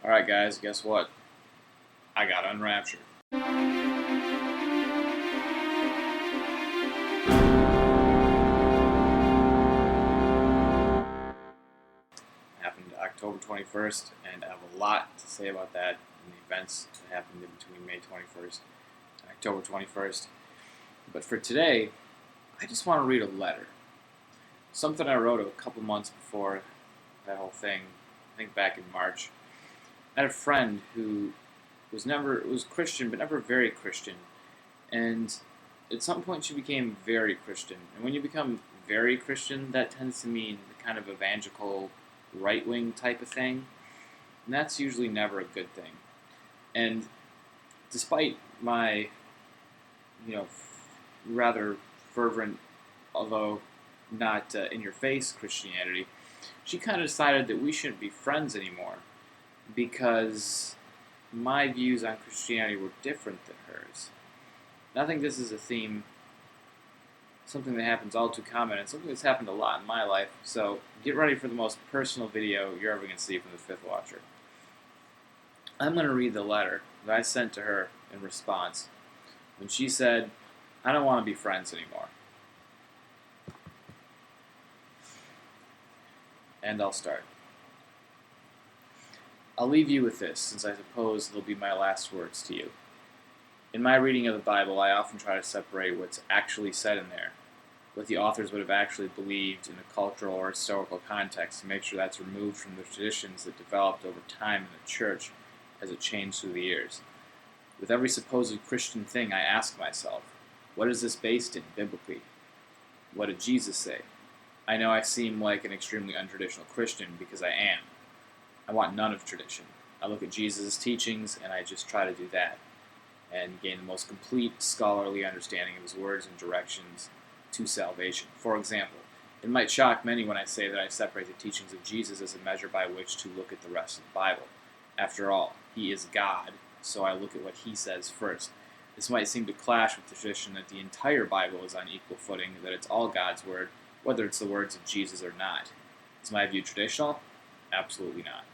Alright, guys, guess what? I got unraptured. It happened October 21st, and I have a lot to say about that and the events that happened in between May 21st and October 21st. But for today, I just want to read a letter. Something I wrote a couple months before that whole thing, I think back in March. I had a friend who was Christian, but never very Christian. And at some point, she became very Christian. And when you become very Christian, that tends to mean the kind of evangelical, right wing type of thing. And that's usually never a good thing. And despite my, rather fervent, although not in your face Christianity, she kind of decided that we shouldn't be friends anymore because my views on Christianity were different than hers. And I think this is a theme, something that happens all too common, and something that's happened a lot in my life. So get ready for the most personal video you're ever going to see from the Fifth Watcher. I'm going to read the letter that I sent to her in response when she said, "I don't want to be friends anymore." And I'll start. I'll leave you with this, since I suppose they'll be my last words to you. In my reading of the Bible, I often try to separate what's actually said in there, what the authors would have actually believed in a cultural or historical context, to make sure that's removed from the traditions that developed over time in the church as it changed through the years. With every supposed Christian thing, I ask myself, what is this based in biblically? What did Jesus say? I know I seem like an extremely untraditional Christian because I am. I want none of tradition. I look at Jesus' teachings and I just try to do that and gain the most complete scholarly understanding of his words and directions to salvation. For example, it might shock many when I say that I separate the teachings of Jesus as a measure by which to look at the rest of the Bible. After all, he is God, so I look at what he says first. This might seem to clash with the tradition that the entire Bible is on equal footing, that it's all God's word, whether it's the words of Jesus or not. Is my view traditional? Absolutely not.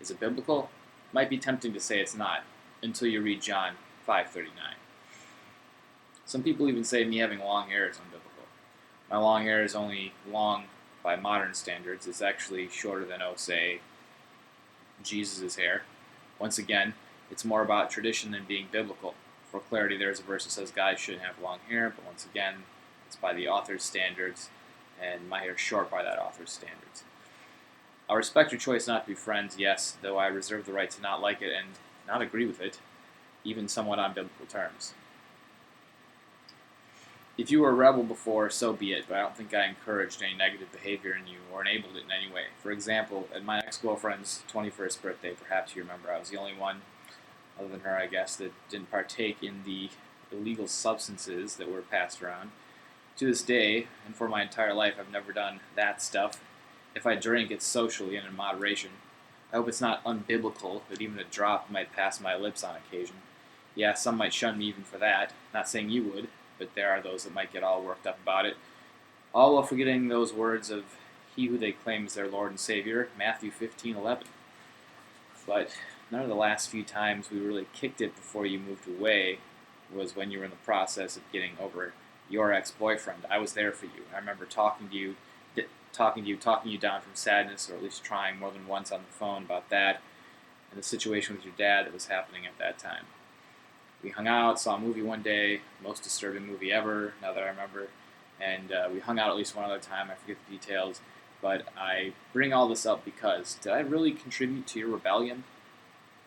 Is it biblical? It might be tempting to say it's not, until you read John 5:39. Some people even say me having long hair is unbiblical. My long hair is only long by modern standards. It's actually shorter than, say, Jesus' hair. Once again, it's more about tradition than being biblical. For clarity, there's a verse that says guys shouldn't have long hair, but once again, it's by the author's standards, and my hair is short by that author's standards. I'll respect your choice not to be friends, yes, though I reserve the right to not like it and not agree with it, even somewhat on biblical terms. If you were a rebel before, so be it, but I don't think I encouraged any negative behavior in you or enabled it in any way. For example, at my ex-girlfriend's 21st birthday, perhaps you remember, I was the only one, other than her, I guess, that didn't partake in the illegal substances that were passed around. To this day, and for my entire life, I've never done that stuff. If I drink, it's socially and in moderation. I hope it's not unbiblical that even a drop might pass my lips on occasion. Yeah, some might shun me even for that. Not saying you would, but there are those that might get all worked up about it. All while forgetting those words of he who they claim is their Lord and Savior, Matthew 15:11. But none of the last few times we really kicked it before you moved away was when you were in the process of getting over your ex-boyfriend. I was there for you. I remember talking to you down from sadness, or at least trying more than once on the phone about that and the situation with your dad that was happening at that time. We hung out, saw a movie one day, most disturbing movie ever, now that I remember, and we hung out at least one other time, I forget the details, but I bring all this up because, did I really contribute to your rebellion,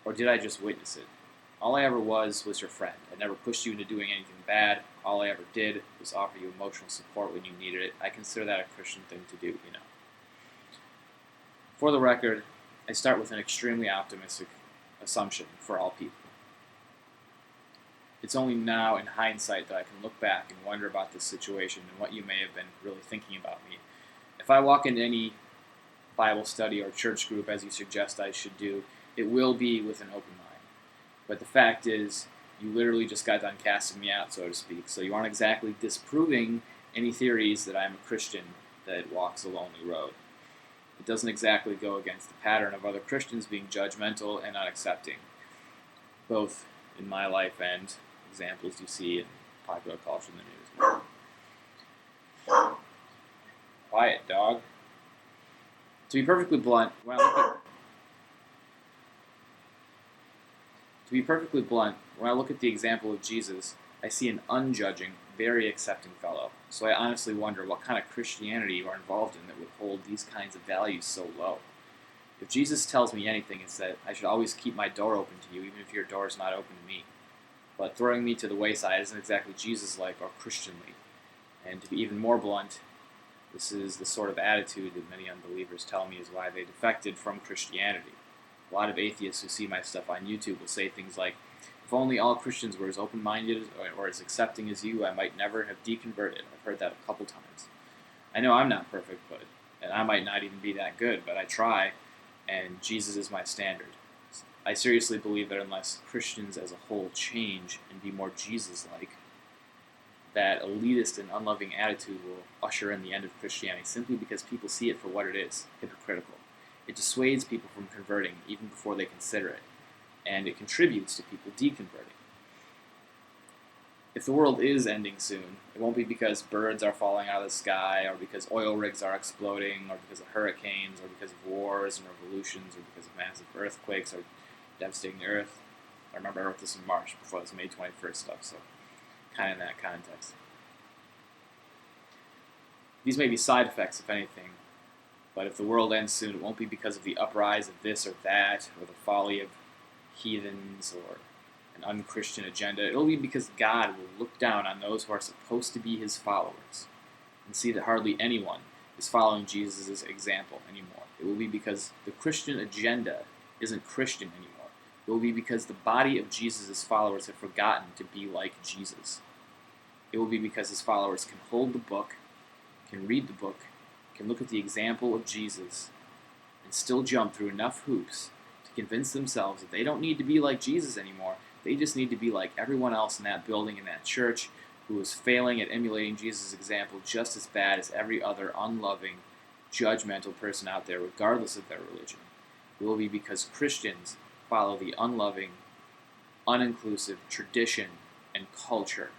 or did I just witness it? All I ever was your friend. I never pushed you into doing anything bad. All I ever did was offer you emotional support when you needed it. I consider that a Christian thing to do, For the record, I start with an extremely optimistic assumption for all people. It's only now, in hindsight, that I can look back and wonder about this situation and what you may have been really thinking about me. If I walk into any Bible study or church group, as you suggest I should do, it will be with an open mind. But the fact is, you literally just got done casting me out, so to speak, so you aren't exactly disproving any theories that I'm a Christian that walks a lonely road. It doesn't exactly go against the pattern of other Christians being judgmental and unaccepting, both in my life and examples you see in popular culture in the news. Quiet, dog. To be perfectly blunt, when I look at the example of Jesus, I see an unjudging, very accepting fellow. So I honestly wonder what kind of Christianity you are involved in that would hold these kinds of values so low. If Jesus tells me anything, it's that I should always keep my door open to you, even if your door is not open to me. But throwing me to the wayside isn't exactly Jesus-like or Christianly. And to be even more blunt, this is the sort of attitude that many unbelievers tell me is why they defected from Christianity. A lot of atheists who see my stuff on YouTube will say things like, if only all Christians were as open-minded or as accepting as you, I might never have deconverted. I've heard that a couple times. I know I'm not perfect, and I might not even be that good, but I try, and Jesus is my standard. I seriously believe that unless Christians as a whole change and be more Jesus-like, that elitist and unloving attitude will usher in the end of Christianity simply because people see it for what it is, hypocritical. It dissuades people from converting even before they consider it, and it contributes to people deconverting. If the world is ending soon, it won't be because birds are falling out of the sky, or because oil rigs are exploding, or because of hurricanes, or because of wars and revolutions, or because of massive earthquakes, or devastating the earth. I remember I wrote this in March before this May 21st stuff, so kind of in that context. These may be side effects, if anything, but if the world ends soon, it won't be because of the uprise of this or that, or the folly of heathens, or an unchristian agenda. It'll be because God will look down on those who are supposed to be his followers and see that hardly anyone is following Jesus' example anymore. It will be because the Christian agenda isn't Christian anymore. It will be because the body of Jesus' followers have forgotten to be like Jesus. It will be because his followers can hold the book, can read the book, can look at the example of Jesus, and still jump through enough hoops to convince themselves that they don't need to be like Jesus anymore. They just need to be like everyone else in that building, in that church, who is failing at emulating Jesus' example just as bad as every other unloving, judgmental person out there, regardless of their religion. It will be because Christians follow the unloving, uninclusive tradition and culture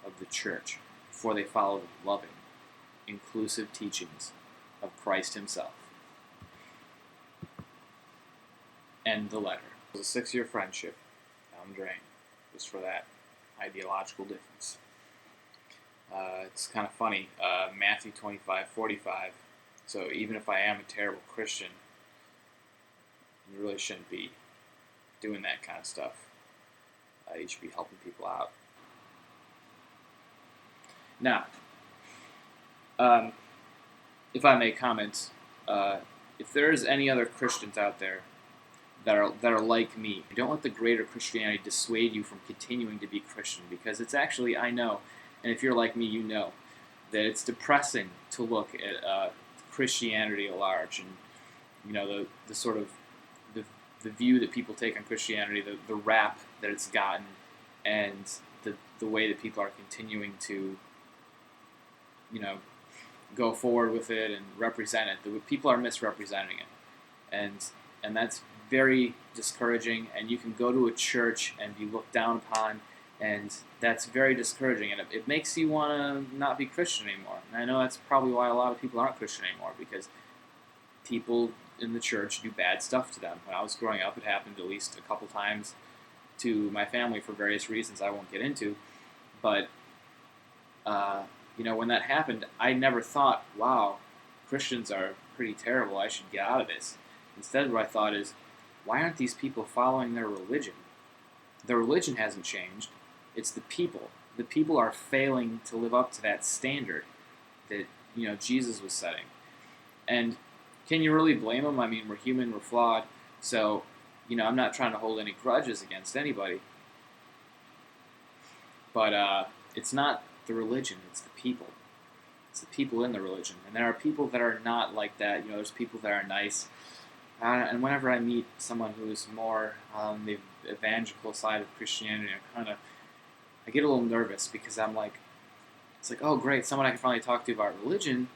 of the church before they follow the loving, inclusive teachings of Christ himself. End the letter. It was a 6-year friendship down the drain, just for that ideological difference. It's kind of funny, Matthew 25:45. So even if I am a terrible Christian, you really shouldn't be doing that kind of stuff. You should be helping people out. Now, if I may comment, if there's any other Christians out there that are like me, don't let the greater Christianity dissuade you from continuing to be Christian, because it's actually, I know, and if you're like me, you know, that it's depressing to look at Christianity at large, and you know the sort of the view that people take on Christianity, the rap that it's gotten, and the way that people are continuing to, you know, go forward with it and represent it. The people are misrepresenting it, and that's very discouraging. And you can go to a church and be looked down upon, and that's very discouraging. And it makes you want to not be Christian anymore. And I know that's probably why a lot of people aren't Christian anymore, because people in the church do bad stuff to them. When I was growing up, it happened at least a couple times to my family for various reasons I won't get into. But you know, when that happened, I never thought, wow, Christians are pretty terrible, I should get out of this. Instead, what I thought is, why aren't these people following their religion? The religion hasn't changed. It's the people. The people are failing to live up to that standard that, you know, Jesus was setting. And can you really blame them? I mean, we're human, we're flawed. So, you know, I'm not trying to hold any grudges against anybody. But it's not the religion, it's the people. It's the people in the religion. And there are people that are not like that. You know, there's people that are nice. And whenever I meet someone who is more on the evangelical side of Christianity, I get a little nervous, because I'm like, it's like, oh great, someone I can finally talk to about religion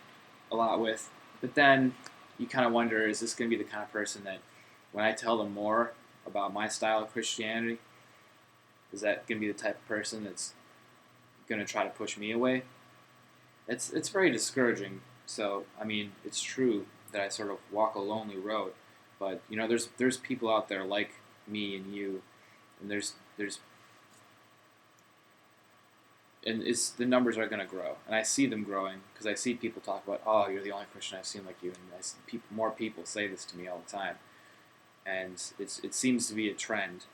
a lot with. But then you kind of wonder, is this going to be the kind of person that when I tell them more about my style of Christianity, is that going to be the type of person that's going to try to push me away? It's very discouraging. So, I mean, it's true that I sort of walk a lonely road, but there's people out there like me and you, and the numbers are going to grow, and I see them growing because I see people talk about, oh, you're the only Christian I've seen like you, and I see more people say this to me all the time, and it seems to be a trend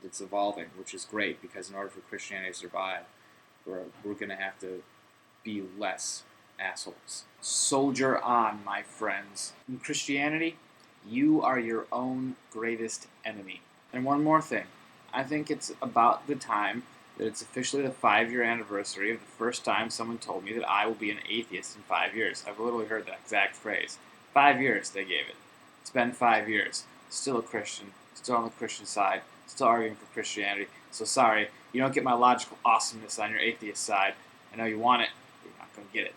that's evolving, which is great because in order for Christianity to survive, we're going to have to be less assholes. Soldier on, my friends. In Christianity, you are your own greatest enemy. And one more thing. I think it's about the time that it's officially the 5-year anniversary of the first time someone told me that I will be an atheist in 5 years. I've literally heard that exact phrase. 5 years, they gave it. It's been 5 years. Still a Christian. Still on the Christian side. Still arguing for Christianity. So sorry, you don't get my logical awesomeness on your atheist side. I know you want it, but you're not going to get it.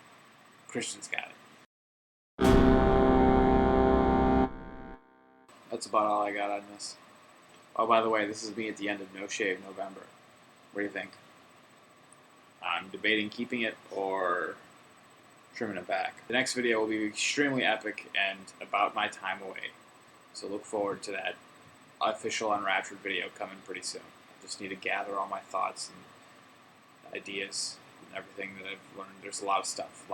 Christians got it. That's about all I got on this. Oh, by the way, this is me at the end of No Shave November. What do you think? I'm debating keeping it or trimming it back. The next video will be extremely epic and about my time away. So look forward to that official Unraptured video coming pretty soon. I just need to gather all my thoughts and ideas and everything that I've learned. There's a lot of stuff.